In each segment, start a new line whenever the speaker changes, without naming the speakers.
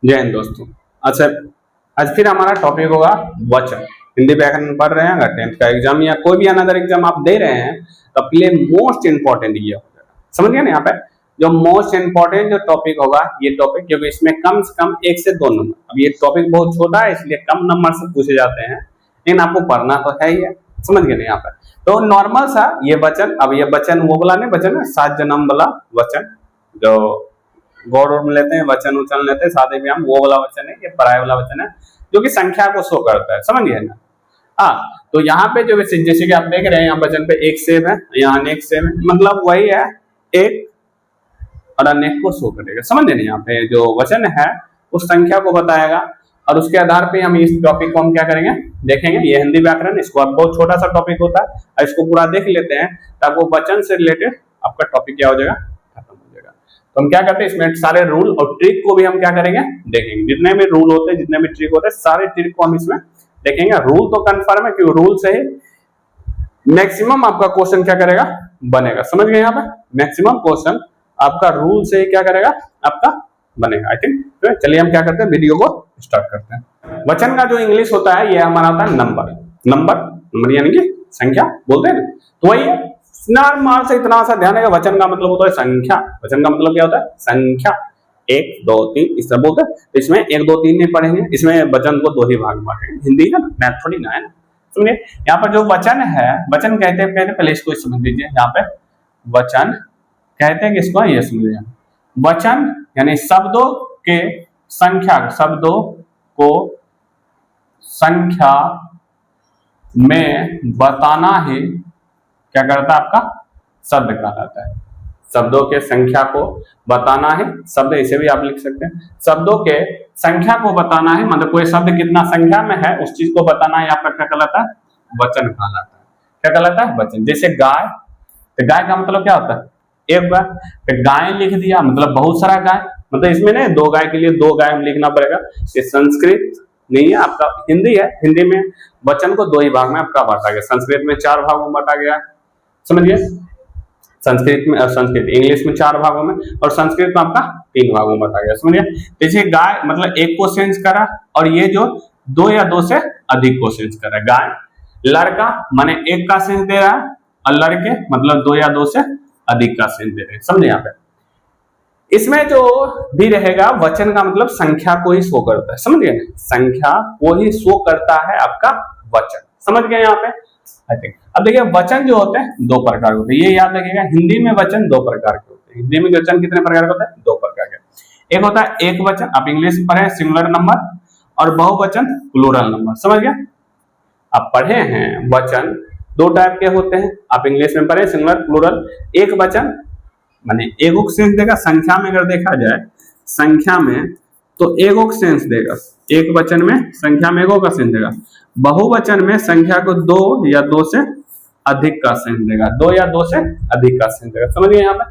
जय हिंद दोस्तों। अच्छा, आज फिर हमारा टॉपिक होगा वचन। हिंदी व्याकरण पढ़ रहे हैं, अगर 10th का एग्जाम या कोई भी अनदर एग्जाम आप दे रहे हैं तो अपने लिए मोस्ट इंपॉर्टेंट ये होगा। समझ गए ना? यहाँ पे जो मोस्ट इंपॉर्टेंट जो टॉपिक होगा ये टॉपिक, क्योंकि इसमें कम से कम 1 से 2 नंबर, अब ये टॉपिक बहुत छोटा है इसलिए कम नंबर से पूछे जाते हैं, लेकिन आपको पढ़ना तो है ही है। समझ गए ना? यहाँ पे तो नॉर्मल सा ये वचन, अब ये वचन वो वाला नहीं वचन है, 7 जन्म वाला वचन जो गौर में लेते हैं, वचन उचन लेते हैं, शादी में हम वो वाला वचन है, ये पराय वाला वचन है जो कि संख्या को शो करता है। समझ गए ना? हाँ, तो यहाँ पे जो जैसे कि आप देख रहे हैं यहाँ वचन पे एक सेव है, यहाँ अनेक सेव है, मतलब वही है, एक और अनेक को शो करेगा। समझ गए? यहाँ पे जो वचन है उस संख्या को बताएगा और उसके आधार पे हम इस टॉपिक को हम क्या करेंगे, देखेंगे। ये हिंदी व्याकरण, इसको अब बहुत छोटा सा टॉपिक होता है और इसको पूरा देख लेते हैं ताकि वो वचन से रिलेटेड आपका टॉपिक क्या हो जाएगा, खत्म हो जाएगा। तो हम क्या करते हैं, इसमें सारे रूल और ट्रिक को भी हम क्या करेंगे, देखेंगे। जितने भी रूल होते हैं, जितने भी ट्रिक होते हैं, सारे ट्रिक को हम इसमें देखेंगे। रूल तो कंफर्म है क्योंकि रूल से ही मैक्सिमम आपका क्वेश्चन क्या करेगा, बनेगा। समझ गए? यहाँ पे मैक्सिमम क्वेश्चन आपका रूल से ही क्या करेगा, आपका बनेगा। आई थिंक तो चलिए हम क्या करते हैं, वीडियो को स्टार्ट करते हैं। वचन का जो इंग्लिश होता है ये हमारा होता है नंबर। नंबर यानी कि संख्या बोलते हैं ना, तो वही है। नॉर्मल से इतना सा ध्यान है, वचन का मतलब होता है संख्या। वचन का मतलब क्या होता है, संख्या। 1 2 3 इस तरह बोलते हैं। इसमें 1 2 3 नहीं पढ़ेंगे, इसमें वचन को 2 ही भाग में बांटेंगे। हिंदी है ना, मैथ थोड़ी ना है ना। सुनिए, यहाँ पर जो वचन है, वचन कहते हैं पहले इसको समझ लीजिए। यहाँ पे वचन कहते हैं किसको, ये समझिए। वचन यानी शब्दों के संख्या, शब्दों को संख्या में बताना ही क्या करता है, आपका शब्द कहलाता है। शब्दों के संख्या को बताना है शब्द, इसे भी आप लिख सकते हैं। शब्दों के संख्या को बताना है, मतलब कोई शब्द कितना संख्या में है उस चीज को बताना है, आपका क्या कहलाता है, वचन कहलाता है। क्या कहलाता है, वचन। जैसे गाय, तो गाय का मतलब क्या होता है, एक गाय। तो गाय लिख दिया मतलब बहुत सारा गाय, मतलब इसमें नहीं 2 गाय के लिए 2 गाय हम लिखना पड़ेगा। ये संस्कृत नहीं है, आपका हिंदी है। हिंदी में वचन को 2 ही भाग में आपका बांटा गया। संस्कृत में 4 भागों में बांटा गया, समझिए। संस्कृत इंग्लिश में 4 भागों में और संस्कृत में आपका 3 भागों में बांटा गया, समझिए। जैसे गाय मतलब एक को सेंस करा, और ये जो 2 या 2 से अधिक को सेंस कर रहा है। गाय, लड़का माने 1 का सेंस दे रहा है, और लड़के मतलब 2 या 2 से अधिक का सेंस दे रहे हैं। समझे? यहाँ पे इसमें जो भी रहेगा वचन का मतलब संख्या को ही शो करता है। समझ गए? संख्या को ही शो करता है आपका वचन। समझ गए यहाँ पे? अब देखिए, वचन जो होते हैं 2 प्रकार के होते हैं, ये याद रखिएगा। हिंदी में वचन 2 प्रकार के होते हैं। हिंदी में वचन कितने प्रकार के होते हैं, 2 प्रकार के। एक होता है एक वचन, आप इंग्लिश में पढ़े सिंगुलर नंबर, और बहुवचन प्लूरल नंबर। समझ गया? आप पढ़े हैं वचन 2 टाइप के होते हैं, आप इंग्लिश में पढ़े सिंगुलर प्लूरल। एक वचन माने एगो सेंस देगा, संख्या में अगर देखा जाए, संख्या में तो एगो सेंस देगा। एक वचन में संख्या में एगो का सेंस देगा। बहुवचन में संख्या को 2 या 2 से अधिक का सेंस देगा। 2 या 2 से अधिक का सेंस देगा। समझिए? यहाँ पे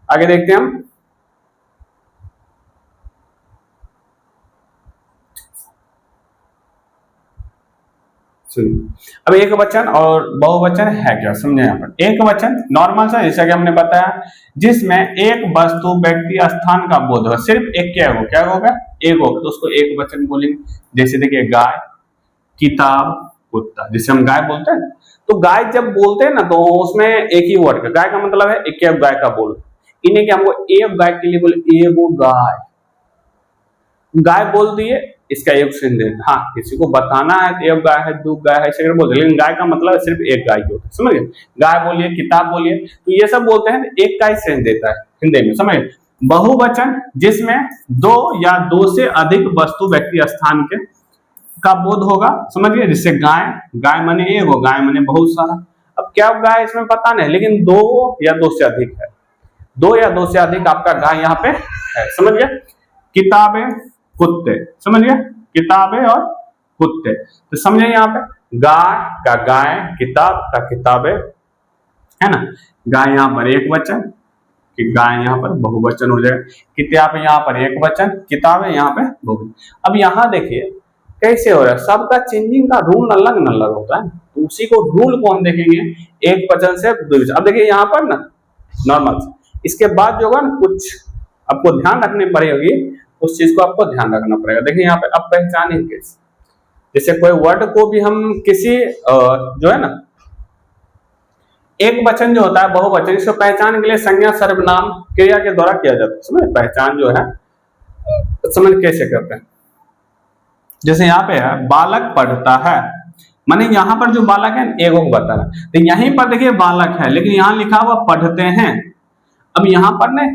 आगे देखते हैं हम। अब एक वचन और बहुवचन है क्या, समझे? यहाँ पर एक वचन नॉर्मल सा, जैसा कि हमने बताया, जिसमें एक वस्तु, व्यक्ति, स्थान का बोध हो। सिर्फ एक क्या होगा, एक होगा, तो उसको एक वचन बोलेंगे। जैसे देखिए, गाय, किताब, कुत्ता। जैसे हम गाय बोलते हैं, तो गाय जब बोलते हैं ना तो उसमें एक ही वर्ड का, गाय का मतलब है एक गाय का बोल। इन्हें कि हमको एक गाय के लिए बोले, एगो गाय, गाय बोल दिए, इसका एक सेंस दे। हाँ, किसी को बताना है तो एक गाय है, 2 गाय है, ऐसे बोलते हैं, लेकिन गाय का मतलब सिर्फ एक गाय ही होता है। समझ गए? गाय बोलिए, किताब बोलिए, तो ये सब बोलते हैं, एक का ही सेंस देता है हिंदी में। समझ? बहुवचन जिसमें 2 या 2 से अधिक वस्तु, व्यक्ति, स्थान के का बोध होगा। समझ गए? जैसे गाय, गाय माने एगो, गाय माने बहुत सारा। अब क्या गाय इसमें पता नहीं, लेकिन 2 या 2 से अधिक है। 2 या 2 से अधिक आपका गाय यहाँ पे है। समझ गए? किताबें, कुत्ते। समझिए? किताबें और कुत्ते। तो समझे यहाँ पे, गाय का गाय, किताब का किताबें, है ना। गाय यहाँ पर एक वचन, कि गाय यहाँ पर बहुवचन हो जाएगा। किताब यहाँ पर एक वचन, किताबें यहाँ पे बहुवचन। अब यहाँ देखिए कैसे हो रहा है, सबका चेंजिंग का रूल अलग अलग होता है, तो उसी को रूल को हम देखेंगे एक वचन से 2 वचन। अब देखिए यहाँ पर ना नॉर्मल, इसके बाद जो होगा ना, कुछ आपको ध्यान रखनी पड़ेगी। उस चीज को आपको ध्यान रखना पड़ेगा। देखिए यहाँ पे अब पहचानेंगे कैसे, जैसे कोई वर्ड को भी हम किसी जो है ना एक वचन जो होता है बहुवचन, इसको पहचान के लिए संज्ञा सर्वनाम क्रिया के द्वारा किया जाता है। समझ पहचान जो है समझ कैसे करते हैं। जैसे यहाँ पे है बालक पढ़ता है, माने यहाँ पर जो बालक है एगो को बता रहा है, तो यहीं पर देखिए बालक है लेकिन यहाँ लिखा हुआ पढ़ते हैं। अब यहाँ पर ने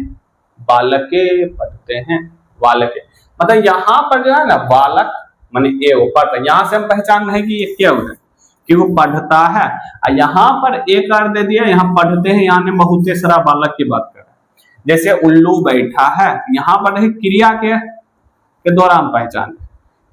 बालके पढ़ते हैं, बालके मतलब यहाँ पर जो है ना बालक माने एगो पढ़ता है, यहाँ से हम पहचान रहे कि ये क्या होता है कि वो पढ़ता है। और यहाँ पर एक कर दे दिया, यहाँ पढ़ते हैं, यहाँ ने बहुत सारा बालक की बात कर रहा है। जैसे उल्लू बैठा है, यहाँ पर देखिए क्रिया के द्वारा हम पहचान,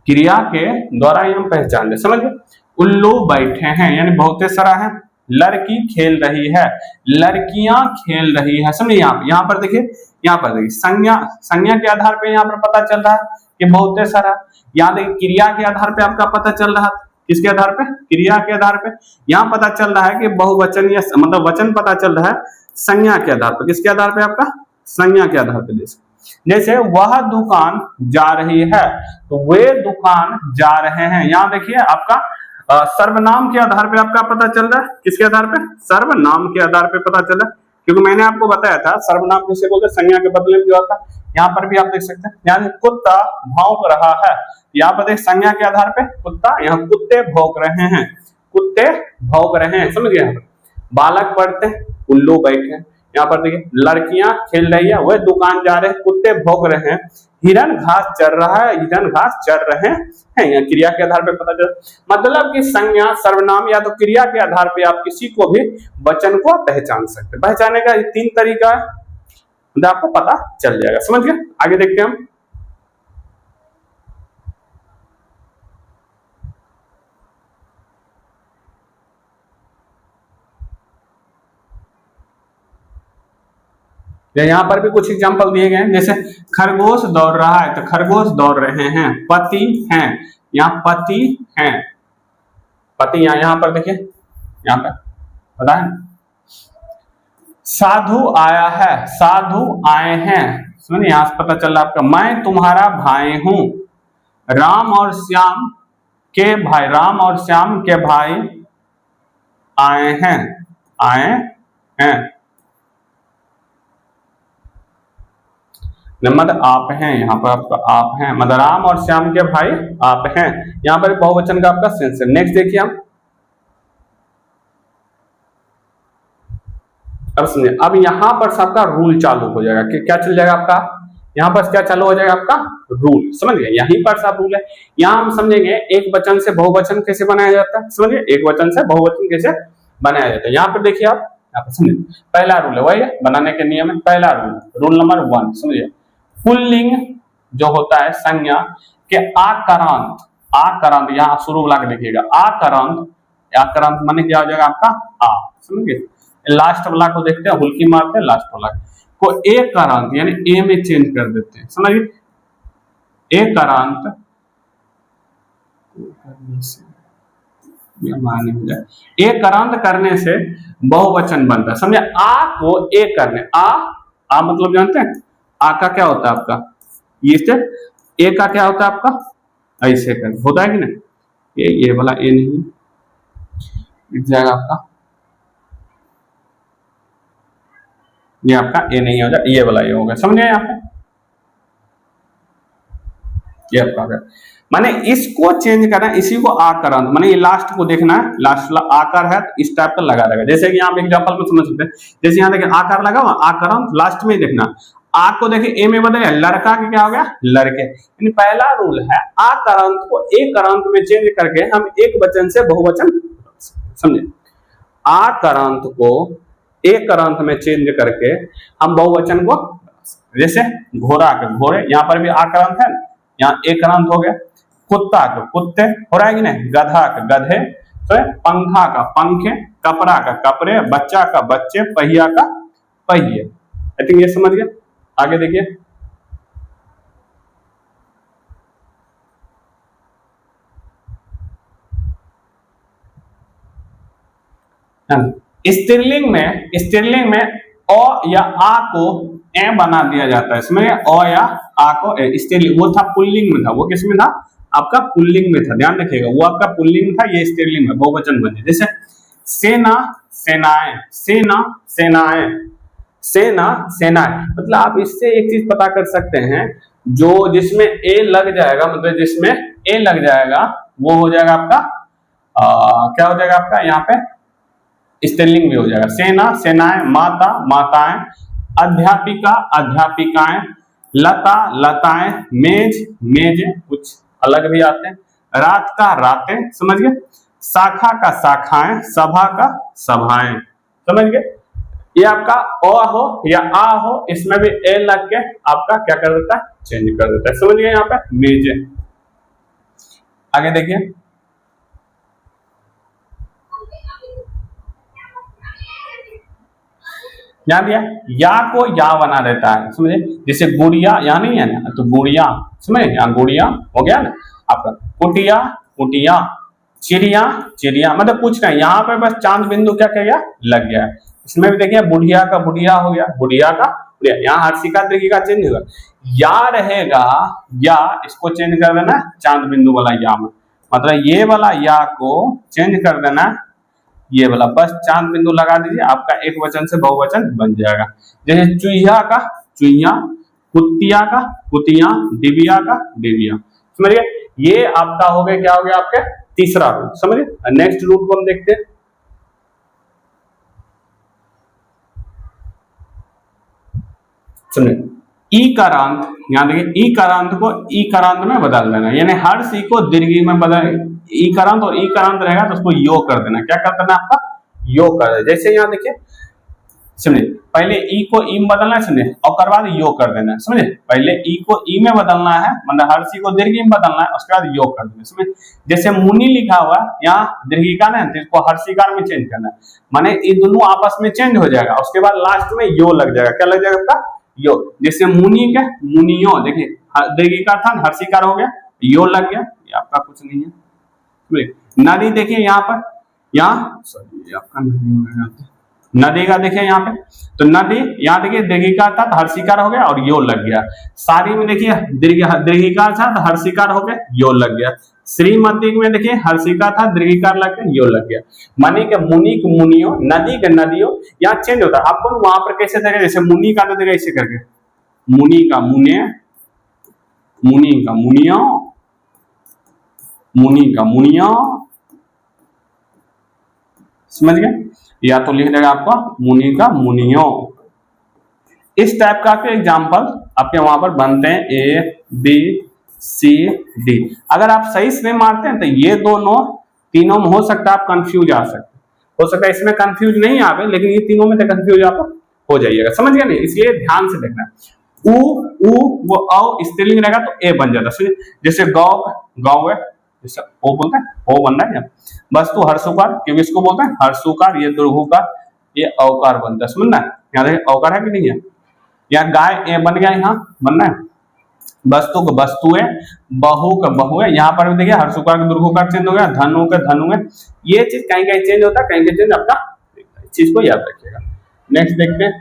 क्रिया के द्वारा ही हम पहचान दे, समझ गए। उल्लू बैठे हैं यानी बहुत सारा है। लड़की खेल रही है, लड़कियां खेल रही है, समझे। यहाँ पर देखिए, यहाँ पर देखिए संज्ञा के आधार पे यहाँ पर पता चल रहा है कि बहुत सारा। यहाँ देखिए क्रिया के आधार पे आपका पता चल रहा है, किसके आधार पे, क्रिया के आधार पे। यहाँ पता चल रहा है कि बहुवचन या मतलब वचन पता चल रहा है संज्ञा के आधार पर, किसके आधार पे, आपका संज्ञा के आधार पे। जैसे वह दुकान जा रही है तो वे दुकान जा रहे हैं, यहाँ देखिए आपका सर्वनाम के आधार पे आपका पता चल रहा है, किसके आधार पे, सर्वनाम के आधार पे पता चल रहा है। क्योंकि मैंने आपको बताया था सर्वनाम किसे बोलते हैं, संज्ञा के बदले में जो आता है। यहाँ पर भी आप देख सकते हैं, यहाँ कुत्ता भौंक रहा है, यहाँ पर देख संज्ञा के आधार पे कुत्ता, यहाँ कुत्ते भौंक रहे हैं, कुत्ते भौंक रहे हैं, समझ गए। बालक पढ़ते हैं, उल्लू बैठे हैं, यहाँ पर देखिए लड़कियां खेल रही है, वह दुकान जा रहे हैं, कुत्ते भौंक रहे हैं, हिरन घास चर रहा है, हिरन घास चर रहे हैं। यहाँ क्रिया के आधार पे पता चल, मतलब कि संज्ञा सर्वनाम या तो क्रिया के आधार पे आप किसी को भी वचन को पहचान सकते हैं। पहचानने का 3 तरीका है, मतलब आपको पता चल जाएगा, समझ गए। आगे देखते हैं हम। यहाँ पर भी कुछ एग्जांपल दिए गए हैं, जैसे खरगोश दौड़ रहा है तो खरगोश दौड़ रहे हैं, पति हैं, यहाँ पति हैं, पति यहाँ पर देखिए, यहाँ पर पता है। साधु आया है, साधु आए हैं, सुनिए यहाँ से पता चल रहा आपका, मैं तुम्हारा भाई हूं, राम और श्याम के भाई, राम और श्याम के भाई आए हैं, आए हैं। मतलब आप हैं, यहाँ पर आपका आप हैं, मतलब राम और श्याम के भाई आप हैं। यहाँ पर बहुवचन का आपका सेंस है। नेक्स्ट देखिए हम, अब सुनिए, अब यहाँ पर सबका रूल चालू हो जाएगा कि क्या चल जाएगा आपका, यहाँ पर क्या चालू हो जाएगा आपका रूल, समझ गए। यहीं पर सब रूल है। यहाँ हम समझेंगे एक वचन से बहुवचन कैसे बनाया जाता है, समझिए, एक वचन से बहुवचन कैसे बनाया जाता है। यहाँ पर देखिए आप, यहाँ पर समझिए, पहला रूल है वही बनाने के नियम है। पहला रूल नंबर 1, समझिए, पुल्लिंग जो होता है संज्ञा के आकरांत, आकरांत यहाँ शुरू वाला देखिएगा, आकरांत, आकरांत माने क्या हो जाएगा आपका आ, समझिए। लास्ट वाला को देखते हैं, हुल्की मारते हैं, लास्ट वाला को एक करांत यानी ए में चेंज कर देते हैं, समझिए। एक करांत एक करांत करने से बहुवचन बनता है, समझे। आ को एक करने, आ मतलब जानते हैं, आ का क्या होता है आपका, ये ए का क्या होता है आपका, ऐसे कर होता है कि नहीं, ये वाला ए नहीं लिख जाएगा आपका, ये आपका ए नहीं होगा, ये वाला ये होगा, समझे। यहाँ पे ये आपका माने इसको चेंज करना है, इसी को आकरांत, माने ये लास्ट को देखना है, लास्ट वाला आकार है तो इस टाइप का लगा रहेगा। जैसे कि यहाँ पे एग्जांपल में समझ सकते हैं, जैसे यहाँ देखिए आकार लगा हुआ, आकरांत लास्ट में ही देखना। आ को देखिए ए में बदले, लड़का के क्या हो गया, लड़के। यानी पहला रूल है आकरांत को एक करांत में चेंज करके हम एक वचन से बहुवचन, समझे। आकरांत को एक करांत में चेंज करके हम बहुवचन को, जैसे घोड़ा का घोड़े, यहाँ पर भी आकरांत है, यहाँ एक करांत हो गया। कुत्ता का कुत्ते हो रहा है कि नहीं, गधा का गधे, तो पंखा का पंखे, कपड़ा का कपड़े, बच्चा का बच्चे, पहिया का पहिए। आई थिंक ये समझ गए। आगे देखिए, स्त्रीलिंग में अ या आ को ए बना दिया जाता है इसमें, अ या आ को ए, स्त्रीलिंग। वो था पुल्लिंग में था, वो किसमें था आपका पुल्लिंग में था, ध्यान रखिएगा, वो आपका पुल्लिंग में था, ये स्त्रीलिंग में बहुवचन बने। जैसे सेना सेनाएं, सेना सेनाएं, सेना सेनाएं, मतलब आप इससे एक चीज पता कर सकते हैं, जो जिसमें ए लग जाएगा, मतलब जिसमें ए लग जाएगा वो हो जाएगा आपका क्या हो जाएगा आपका यहाँ पे स्त्रीलिंग भी हो जाएगा। सेना सेनाएं, माता माताएं, अध्यापिका अध्यापिकाएं, लता लताएं, मेज मेजें, कुछ अलग भी आते हैं, रात का रातें, समझ गए, शाखा का शाखाएं, सभा का सभाएं, समझ गए। ये आपका अ हो या आ हो, इसमें भी ए लग के आपका क्या कर देता है, चेंज कर देता है, समझ गए। यहाँ पे मेजे। आगे देखिए, यहाँ दिया या को या बना देता है, समझे। जैसे गुड़िया, या नहीं है ना, तो गुड़िया, समझे, यहाँ गुड़िया हो गया ना आपका, कुटिया कुटिया, चिड़िया चिड़िया, मतलब कुछ नहीं, यहाँ पे बस चांद बिंदु क्या क्या लग गया है। इसमें भी देखिए बुढ़िया का बुढ़िया हो गया, बुढ़िया का बुढ़िया, यहाँ हर्षिका दीर्घिका चेंज होगा, या रहेगा, या इसको चेंज कर देना चांद बिंदु वाला या में, मतलब ये वाला या को चेंज कर देना ये वाला, बस चांद बिंदु लगा दीजिए, आपका एक वचन से बहुवचन बन जाएगा। जैसे चुहिया का चुहिया, कुतिया का कुतिया, डिबिया का डिबिया, समझिए। ये आपका हो गया, क्या हो गया आपके तीसरा रूप, समझिए। नेक्स्ट रूप को हम देखते हैं, समझिए। ई करांत, यहाँ देखिए ई करांत को ई करांत में बदल देना, यानी हर सी को दीर्घी में बदल, ई करांत और ई करांत रहेगा तो उसको यो कर देना, क्या कर देना आपका यो कर देना। जैसे यहाँ देखिए, समझिए, पहले ई को ई में बदलना है, समझिए, और बाद यो कर देना है, समझिए। पहले ई को ई में बदलना है, मतलब हर सी को दीर्घी में बदलना है, उसके बाद यो कर देना, समझिए। जैसे मुनि लिखा हुआ यहाँ दीर्घिकार है, तो इसको हर्षिकार में चेंज करना है, माने ये दोनों आपस में चेंज हो जाएगा, उसके बाद लास्ट में यो लग जाएगा, क्या लग जाएगा आपका यो। जैसे मुनि के मुनियो, देखिए दीर्घिकार था, हर्षिकार हो गया, यो लग गया, ये आपका कुछ नहीं है। नदी देखिए यहाँ पर, यहाँ सॉरी आपका नदी का देखिए यहाँ पे, तो नदी यहाँ देखिए दीर्घिकार था तो हर्षिकार हो गया और यो लग गया। सारी में देखिए दीर्घिकार था तो हर्षिकार हो गया, यो लग गया। श्रीमती में देखिए हर्षिकार था, दीर्घिकार लग गया, यो लग गया। माने के मुनि के मुनियो, नदी के नदियों, यहाँ चेंज होता है आपको वहां पर कैसे देगा, जैसे मुनि का देगा ऐसे करके, मुनि का मुने, मुनि का मुनियो, मुनि का मुनिया, समझ गए। या तो लिख देगा आपका मुनि का मुनियो। इस टाइप का आपके एग्जाम्पल आपके वहां पर बनते हैं, ए बी सी डी। अगर आप सही से मारते हैं तो ये दोनों तीनों में हो सकता है आप कंफ्यूज आ सकते, हो सकता है इसमें कंफ्यूज नहीं आवे, लेकिन ये तीनों में तो कंफ्यूज आप हो जाइएगा, समझ गए नहीं, इसलिए ध्यान से देखना। उ वो औ स्त्रीलिंग रहेगा तो ए बन जाता है, जैसे गौ गौ है, जैसे ओ बोलते हैं, ओ बन रहा है। वस्तु हर्षुकार, क्योंकि इसको बोलते हैं हर्षुकार, ये दुर्घुकार, ये औकार बनता है, समझना है। यहाँ देखिए औकार है कि नहीं है, यहाँ गाय ए बन गया, यहाँ बनना है। वस्तु को वस्तु है, बहु का बहु है, यहाँ पर भी देखिए हर्षुकार का दुर्घुकार चेंज हो गया, धनु का धनु है। ये चीज कहीं कहीं चेंज होता है, कहीं कहीं चेंज आपका, इस चीज को याद रखिएगा। नेक्स्ट देखते हैं,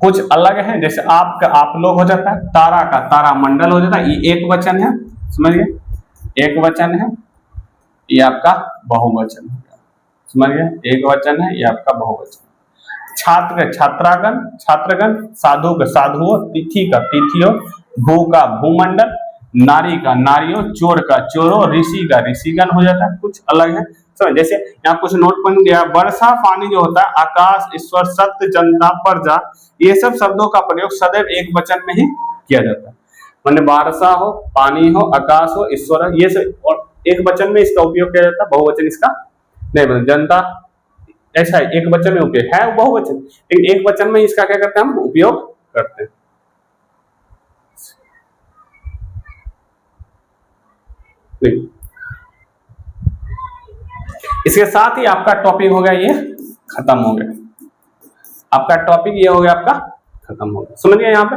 कुछ अलग है, जैसे आपका आप लोग हो जाता है, तारा का तारा मंडल हो जाता है, ये एक वचन है, समझिए, एक वचन है, ये आपका बहुवचन है, समझिए, एक वचन है, ये आपका बहुवचन। छात्र छात्रागण छात्रगण, साधु का साधुओ, तिथि का तिथियो, भू का भूमंडल, नारी का नारियों, चोर का चोरों, ऋषि का ऋषिगण हो जाता है, कुछ अलग है। तो जैसे यहाँ कुछ नोट पॉइंट दिया, वर्षा पानी जो होता है, आकाश ईश्वर सत्य जनता प्रजा, ये सब शब्दों का प्रयोग सदैव एक वचन में ही किया जाता है। माने वर्षा हो, पानी हो, आकाश हो, ईश्वर हो, ये सब और एक वचन में इसका उपयोग किया जाता है, बहुवचन इसका नहीं बनता। जनता ऐसा है, एक वचन में उपयोग है बहुवचन, लेकिन एक वचन में इसका क्या करते हैं हम उपयोग करते हैं। इसके साथ ही आपका टॉपिक हो गया, ये खत्म हो गया, आपका टॉपिक ये हो गया, आपका खत्म हो गया, समझ गए। यहाँ पे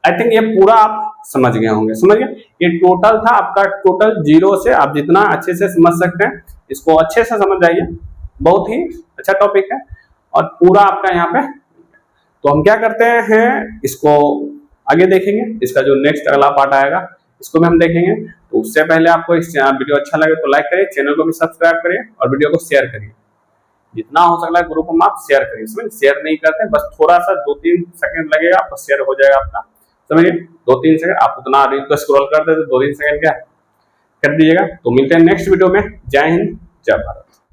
आई थिंक ये पूरा आप समझ गए होंगे। समझ गए? ये टोटल था आपका, टोटल जीरो से आप जितना अच्छे से समझ सकते हैं इसको अच्छे से समझ जाइए, बहुत ही अच्छा टॉपिक है और पूरा आपका यहाँ पे। तो हम क्या करते हैं, इसको आगे देखेंगे, इसका जो नेक्स्ट अगला पार्ट आएगा इसको भी हम देखेंगे। तो उससे पहले आपको इस वीडियो अच्छा लगे तो लाइक करिए, चैनल को भी सब्सक्राइब करिए और वीडियो को शेयर करिए, जितना हो सकता है ग्रुप में आप शेयर करिए। समझ, शेयर नहीं करते, बस थोड़ा सा 2-3 सेकंड लगेगा आपको, शेयर हो जाएगा आपका। समझिए, 2-3 सेकंड आप उतना रील को स्क्रॉल कर देते, 2-3 सेकंड क्या कर दीजिएगा। तो मिलते हैं नेक्स्ट वीडियो में। जय हिंद, जय भारत।